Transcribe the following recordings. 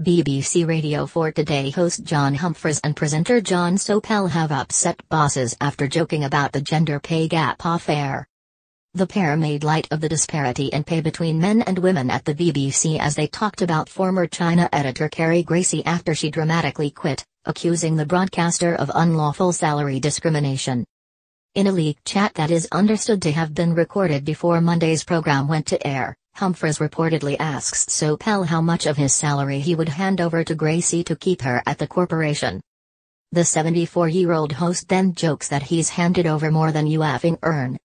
BBC Radio 4 Today host John Humphrys and presenter Jon Sopel have upset bosses after joking about the gender pay gap off-air. The pair made light of the disparity in pay between men and women at the BBC as they talked about former China editor Carrie Gracie after she dramatically quit, accusing the broadcaster of unlawful salary discrimination. In a leaked chat that is understood to have been recorded before Monday's program went to air, Humphrys reportedly asks Sopel how much of his salary he would hand over to Gracie to keep her at the corporation. The 74-year-old host then jokes that he's handed over more than you effing earn.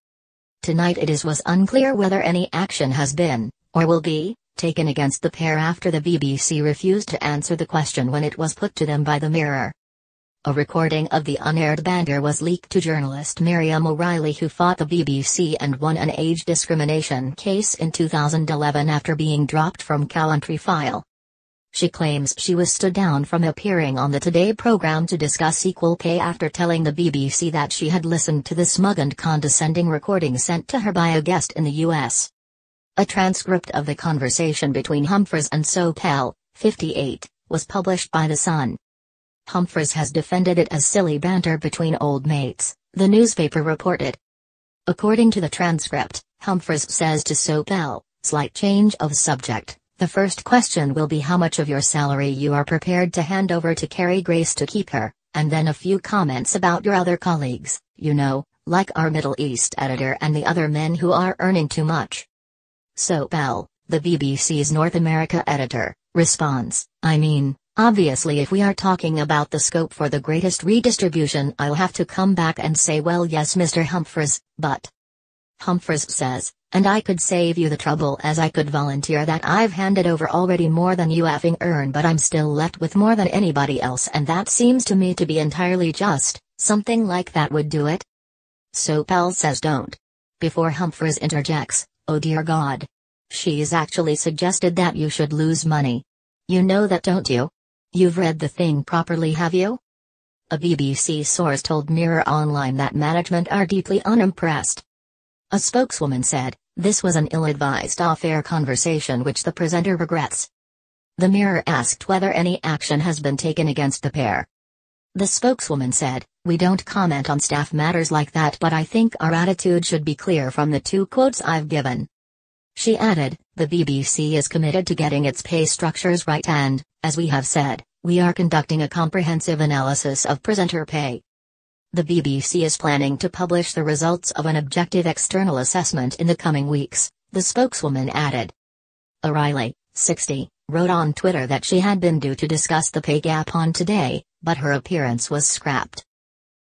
Tonight it was unclear whether any action has been, or will be, taken against the pair after the BBC refused to answer the question when it was put to them by the Mirror. A recording of the unaired banter was leaked to journalist Miriam O'Reilly, who fought the BBC and won an age discrimination case in 2011 after being dropped from Country File. She claims she was stood down from appearing on the Today program to discuss equal pay after telling the BBC that she had listened to the smug and condescending recording sent to her by a guest in the US. A transcript of the conversation between Humphrys and Sopel, 58, was published by The Sun. Humphrys has defended it as silly banter between old mates, the newspaper reported. According to the transcript, Humphrys says to Sopel, "Slight change of subject. The first question will be how much of your salary you are prepared to hand over to Carrie Gracie to keep her, and then a few comments about your other colleagues, you know, like our Middle East editor and the other men who are earning too much." Sopel, the BBC's North America editor, responds, "I mean, obviously if we are talking about the scope for the greatest redistribution, I'll have to come back and say, well, yes, Mr. Humphrys, but..." Humphrys says, "And I could save you the trouble as I could volunteer that I've handed over already more than you effing earn, but I'm still left with more than anybody else, and that seems to me to be entirely just. Something like that would do it." Sopel says don't. Before Humphrys interjects, "Oh dear God. She's actually suggested that you should lose money. You know that, don't you? You've read the thing properly, have you?" A BBC source told Mirror Online that management are deeply unimpressed. A spokeswoman said, "This was an ill-advised off-air conversation which the presenter regrets." The Mirror asked whether any action has been taken against the pair. The spokeswoman said, "We don't comment on staff matters like that, but I think our attitude should be clear from the 2 quotes I've given." She added, "The BBC is committed to getting its pay structures right and, as we have said, we are conducting a comprehensive analysis of presenter pay. The BBC is planning to publish the results of an objective external assessment in the coming weeks," the spokeswoman added. O'Reilly, 60, wrote on Twitter that she had been due to discuss the pay gap on Today, but her appearance was scrapped.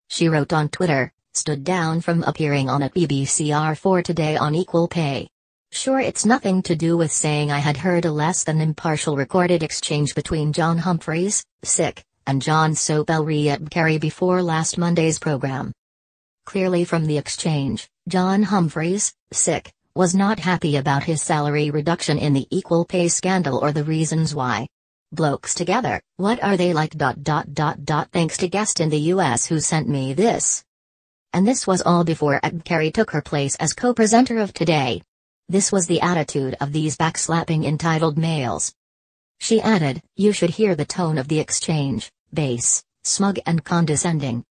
She wrote on Twitter, "Stood down from appearing on at BBC R4 Today on equal pay. Sure, it's nothing to do with saying I had heard a less than impartial recorded exchange between John Humphrys, sick, and Jon Sopel re Carrie before last Monday's program." Clearly from the exchange, John Humphrys, sick, was not happy about his salary reduction in the equal pay scandal or the reasons why. "Blokes together, what are they like? Thanks to guest in the US who sent me this." And this was all before Carrie took her place as co-presenter of Today. This was the attitude of these backslapping entitled males. She added, "You should hear the tone of the exchange, base, smug and condescending."